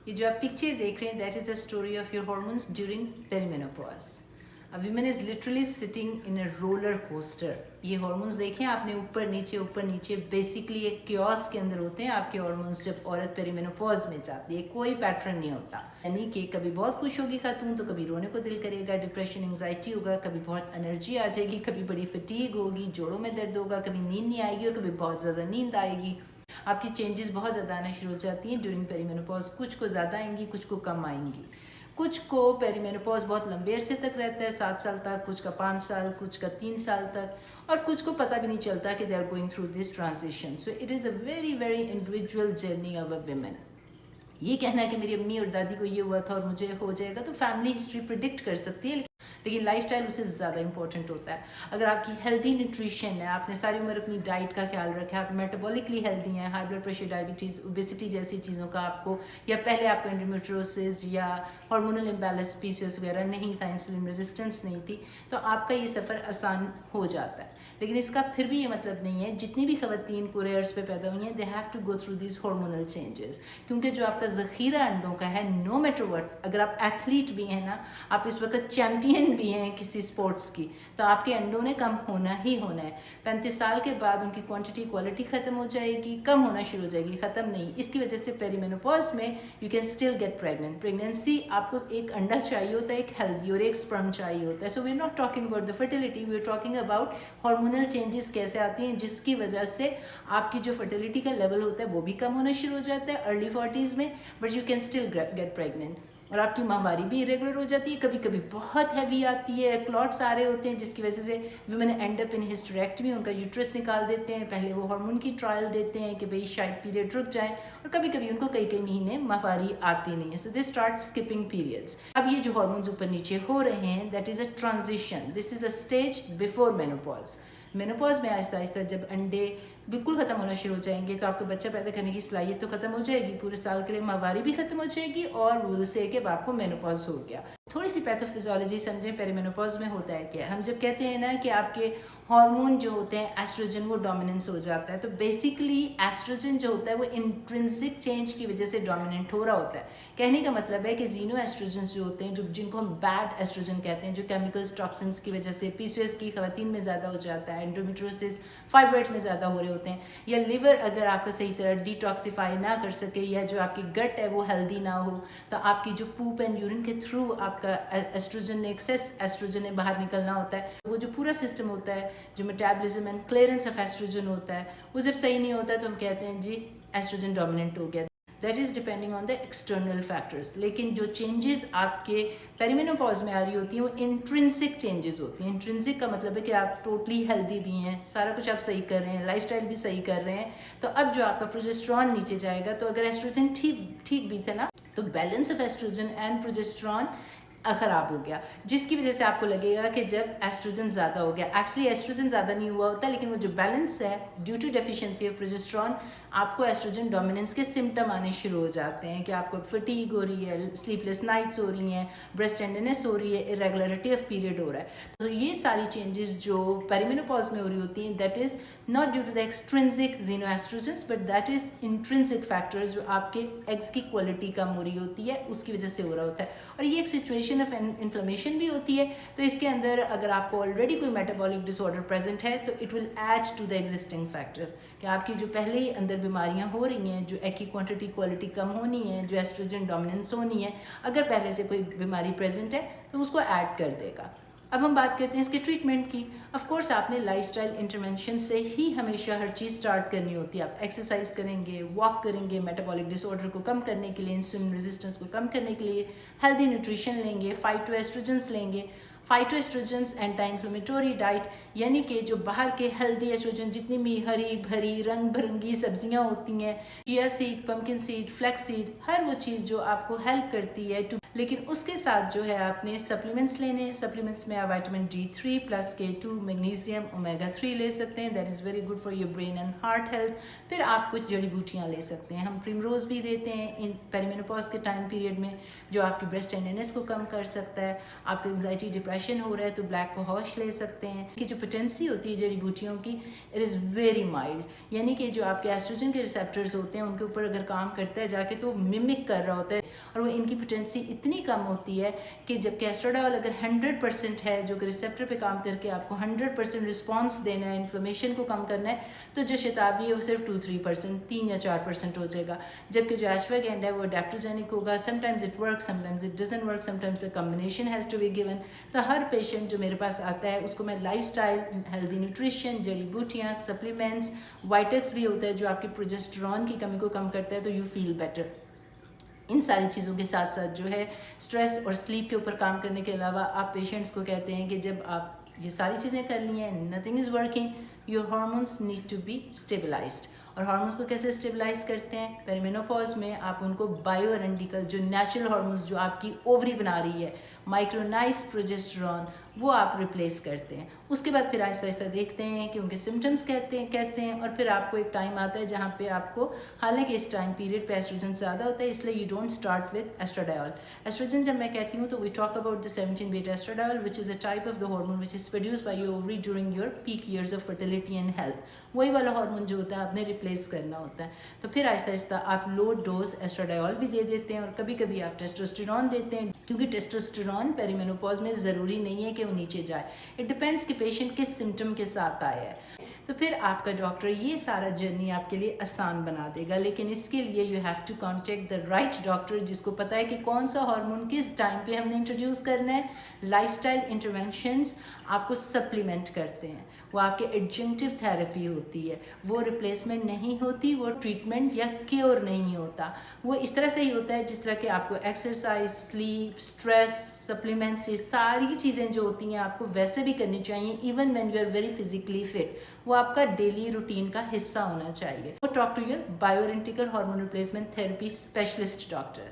ये जो आप पिक्चर देख रहे हैं that is the story of your hormones during perimenopause. A women is literally sitting in a roller coaster. ये हॉर्मोन्स देखें आपने, ऊपर नीचे बेसिकली एक क्योस के अंदर होते हैं आपके हॉर्मोन्स जब औरत पेरीमेनोपॉज में जाती है। कोई पैटर्न नहीं होता, यानी कि कभी बहुत खुश होगी खातून तो कभी रोने को दिल करेगा, डिप्रेशन एंग्जाइटी होगा, कभी बहुत एनर्जी आ जाएगी, कभी बड़ी फटीग होगी, जोड़ों में दर्द होगा, कभी नींद नहीं आएगी और कभी बहुत ज़्यादा नींद आएगी। आपकी चेंजेस बहुत ज़्यादा आना शुरू हो जाती हैं ड्यूरिंग पेरीमेनोपॉज। कुछ को ज़्यादा आएंगी, कुछ को कम आएंगी। कुछ को पेरीमेनोपॉज बहुत लंबे अरसे तक रहता है, 7 साल तक, कुछ का 5 साल, कुछ का 3 साल तक, और कुछ को पता भी नहीं चलता कि they are going through this transition. So it is a very very individual journey of a women. ये कहना है कि मेरी अम्मी और दादी को ये हुआ था और मुझे हो जाएगा, तो फैमिली हिस्ट्री प्रिडिक्ट कर सकती है, लेकिन लाइफस्टाइल उससे ज़्यादा इंपॉर्टेंट होता है। अगर आपकी हेल्दी न्यूट्रिशन है, आपने सारी उम्र अपनी डाइट का ख्याल रखा है, आप मेटाबॉलिकली हेल्दी हैं, high blood pressure, diabetes, obesity जैसी चीज़ों का आपको, या पहले आपको एंडोमेट्रियोसिस या हार्मोनल इम्बैलेंस, पीसीओएस वगैरह नहीं था, इंसुलिन रेजिस्टेंस नहीं थी, तो आपका ये सफ़र आसान हो जाता है। लेकिन इसका फिर भी ये मतलब नहीं है, जितनी भी खवातीन पूरे अर्ज पे पैदा हुई हैं they have to go through this hormonal changes, क्योंकि जो आपका ज़ख़ीरा अंडों का है, नो मैटर व्हाट, अगर आप एथलीट भी हैं ना, आप इस वक्त चैम्पियन भी हैं किसी स्पोर्ट्स की, तो आपके अंडों ने कम होना ही होना है। 35 साल के बाद उनकी क्वांटिटी क्वालिटी ख़त्म हो जाएगी, कम होना शुरू हो जाएगी, ख़त्म नहीं। इसकी वजह से पेरीमेनोपॉज में you can still get pregnant. Pregnancy आपको एक अंडा चाहिए होता है, एक हेल्दी, और एक स्पर्म चाहिए होता है। So we are not talking about the fertility, we are talking about hormonal changes कैसे आती हैं, जिसकी वजह से आपकी जो फर्टिलिटी का लेवल होता है वो भी कम होना शुरू हो जाता है अर्ली 40s में, but you can still get pregnant. और आपकी माहवारी भी इरेगुलर हो जाती है, कभी कभी बहुत हैवी आती है, क्लॉट्स आ रहे होते हैं, जिसकी वजह से women and up in hysterectomy, उनका यूट्रस निकाल देते हैं। पहले वो हार्मोन की ट्रायल देते हैं कि भाई शायद पीरियड रुक जाए, और कभी कभी उनको कई कई महीने माहवारी आती नहीं है, सो दे स्टार्ट स्किपिंग पीरियड्स। अब ये जो हार्मोन्स ऊपर नीचे हो रहे हैं that is a transition, this is a stage before menopause. Menopause में आहिस्ता आहिस्ता जब अंडे बिल्कुल ख़त्म होना शुरू हो जाएंगे तो आपको बच्चा पैदा करने की सलाहियत तो ख़त्म हो जाएगी, पूरे साल के लिए माहवारी भी ख़त्म हो जाएगी, और विल से कि आपको मेनोपॉज हो गया। थोड़ी सी पैथोफिजियोलॉजी समझें, पेरीमेनोपॉज में होता है क्या। हम जब कहते हैं ना कि आपके हार्मोन जो होते हैं एस्ट्रोजन, वो डोमिनेंस हो जाता है, तो बेसिकली एस्ट्रोजन जो होता है वो इंट्रिंसिक चेंज की वजह से डोमिनेंट हो रहा होता है। कहने का मतलब है कि जीनो एस्ट्रोजन जो होते हैं, जो जिनको हम बैड एस्ट्रोजन कहते हैं, जो केमिकल्स टॉक्सिन्स की वजह से पीसीओएस की खवातीन में ज़्यादा हो जाता है, एंडोमेट्रियोसिस, फाइब्रॉइड्स में ज़्यादा हो रहे होते हैं, या लिवर अगर आपका सही तरह डिटॉक्सिफाई ना कर सके, या जो आपकी गट है वो हेल्दी ना हो, तो आपकी जो पूप एंड यूरिन के थ्रू आपका एस्ट्रोजन, एक्सेस एस्ट्रोजन बाहर निकलना होता है, वो जो पूरा सिस्टम होता है, जो metabolism and clearance of oestrogen होता है, वो जब सही नहीं होता है तो हम कहते हैं जी एस्ट्रोजन डोमिनेंट हो गया। That is depending on the external factors. लेकिन जो चेंजेस आपके पेरीमेनोपॉज में आ रही होती हैं वो इंट्रिंसिक चेंजेस होती हैं। इंट्रिंसिक का मतलब है कि आप टोटली हेल्दी भी हैं, सारा कुछ आप सही कर रहे हैं, लाइफस्टाइल भी सही कर रहे हैं, तो अब जो आपका प्रोजेस्टेरॉन नीचे जाएगा, तो अगर एस्ट्रोजन ठीक भी था ना, तो balance of oestrogen and progesterone ख़राब हो गया, जिसकी वजह से आपको लगेगा कि जब एस्ट्रोजन ज़्यादा हो गया, एक्चुअली एस्ट्रोजन ज़्यादा नहीं हुआ होता, लेकिन वो जो बैलेंस है due to deficiency of progesterone, आपको एस्ट्रोजन डोमिनेंस के सिम्टम आने शुरू हो जाते हैं कि आपको फटीग हो रही है, स्लीपलेस नाइट्स हो रही हैं, ब्रेस्ट टेंडरनेस हो रही है, इरेगुलरिटी ऑफ पीरियड हो रहा है। तो ये सारी चेंजेस जो पेरीमेनोपॉज में हो रही होती हैं that is not due to the extrinsic xenoestrogens, but that is intrinsic factors, जो आपके एग्स की क्वालिटी कम हो रही होती है उसकी वजह से हो रहा होता है। और ये एक सिचुएशन ऑफ इन्फ्लेमेशन भी होती है, तो इसके अंदर अगर आपको ऑलरेडी कोई मेटाबॉलिक डिसऑर्डर प्रेजेंट है तो it will add to the existing factor, कि आपकी जो पहले ही अंदर बीमारियां हो रही हैं, जो एक की क्वांटिटी क्वालिटी कम होनी है, जो एस्ट्रोजन डोमिनेंस होनी है, अगर पहले से कोई बीमारी प्रेजेंट है तो उसको ऐड कर देगा। अब हम बात करते हैं इसके ट्रीटमेंट की। ऑफ कोर्स आपने लाइफस्टाइल इंटरवेंशन से ही हमेशा हर चीज़ स्टार्ट करनी होती है। आप एक्सरसाइज करेंगे, वॉक करेंगे, मेटाबॉलिक डिसऑर्डर को कम करने के लिए, इंसुलिन रेजिस्टेंस को कम करने के लिए, हेल्दी न्यूट्रिशन लेंगे, फाइटोएस्ट्रोजेंस लेंगे। फाइटोएस्ट्रोजेंस एंटी इन्फ्लेमेटरी डाइट, यानी कि जो बाहर के हेल्दी एस्ट्रोजन, जितनी भी हरी भरी रंग बिरंगी सब्जियां होती हैं, chia seed, pumpkin seed, flax seed, हर वो चीज़ जो आपको हेल्प करती है टू, लेकिन उसके साथ जो है आपने सप्लीमेंट्स लेने हैं। सप्लीमेंट्स में आप vitamin D3 plus K2, magnesium, omega 3 ले सकते हैं, that is very good for your brain and heart health. फिर आप कुछ जड़ी बूटियाँ ले सकते हैं। हम प्रिमरोज भी देते हैं इन पेरीमेनोपॉज के टाइम पीरियड में, जो आपकी ब्रेस्ट टेंडरनेस को कम कर सकता है, आपके एंजाइटी डिप्रेशन डिप्रेशन हो रहा है तो ब्लैक कोहोश ले सकते हैं कि जो पोटेंसी होती है जड़ी बूटियों की इट इज़ वेरी माइल्ड, यानी कि जो आपके एस्ट्रोजन के रिसेप्टर्स होते हैं उनके ऊपर अगर काम करता है जाके तो मिमिक कर रहा होता है और वो इनकी पोटेंसी इतनी कम होती है कि जबकि एस्ट्राडायोल अगर 100% है जो कि रिसेप्टर पे काम करके आपको 100% रिस्पॉन्स देना है, इन्फ्लेमेशन को कम करना है, तो जो शताबी है वो सिर्फ 2-3%, 3 या 4% हो जाएगा। जबकि जो एश्वागैंडा है वो अडेप्टोजेनिक होगा, sometimes it work, sometimes it doesn't work, sometimes the combination has to be given. तो हर पेशेंट जो मेरे पास आता है उसको मैं लाइफस्टाइल, हेल्दी न्यूट्रिशन, जड़ी बूटियाँ, सप्लीमेंट्स, वाइटक्स भी होता है जो आपकी प्रोजेस्टेरॉन की कमी को कम करता है तो यू फील बेटर। इन सारी चीज़ों के साथ साथ जो है स्ट्रेस और स्लीप के ऊपर काम करने के अलावा आप पेशेंट्स को कहते हैं कि जब आप ये सारी चीज़ें कर ली हैं, nothing is working, your hormones need to be stabilised. और हार्मोन्स को कैसे स्टेबलाइज करते हैं? पेरिमेनोपॉज में आप उनको बायोआइडेंटिकल जो नेचुरल हार्मोन्स जो आपकी ओवरी बना रही है, माइक्रोनाइज प्रोजेस्टेरॉन, वो आप रिप्लेस करते हैं। उसके बाद फिर आहिस्ता आहिस्ता देखते हैं कि उनके सिम्टम्स कहते हैं कैसे हैं, और फिर आपको एक टाइम आता है जहाँ पे आपको, हालांकि इस टाइम पीरियड पे एस्ट्रोजन ज़्यादा होता है इसलिए you don't start with estradiol. Estrogen जब मैं कहती हूँ तो we talk about the 17 beta estradiol which is a type of the hormone which is produce by your ovary during your peak years of fertility and health. वही वाला hormone जो होता है आपने रिप्लेस करना होता है। तो फिर आहिस्ता आहिस्ता आप लो डोज एस्ट्राडायोल भी दे देते हैं और कभी कभी आप टेस्टोस्टेरॉन देते हैं, क्योंकि टेस्टोस्टेरॉन पेरीमेनोपॉज में ज़रूरी नहीं है कि वो नीचे जाए, इट डिपेंड्स कि पेशेंट किस सिम्टम के साथ आया है। तो फिर आपका डॉक्टर ये सारा जर्नी आपके लिए आसान बना देगा, लेकिन इसके लिए you have to contact the right doctor जिसको पता है कि कौन सा हार्मोन किस टाइम पे हमने इंट्रोड्यूस करना है। लाइफस्टाइल इंटरवेंशंस आपको सप्लीमेंट करते हैं, वो आपके एडजंक्टिव थेरेपी होती है, वो रिप्लेसमेंट नहीं होती, वो ट्रीटमेंट या क्योर नहीं होता। वो इस तरह से ही होता है जिस तरह कि आपको एक्सरसाइज, स्लीप, स्ट्रेस, सप्लीमेंट्स, ये सारी चीज़ें जो होती हैं आपको वैसे भी करनी चाहिए even when you are very physically fit. वो आपका डेली रूटीन का हिस्सा होना चाहिए। वो talk to your bioidentical hormone replacement therapy specialist doctor.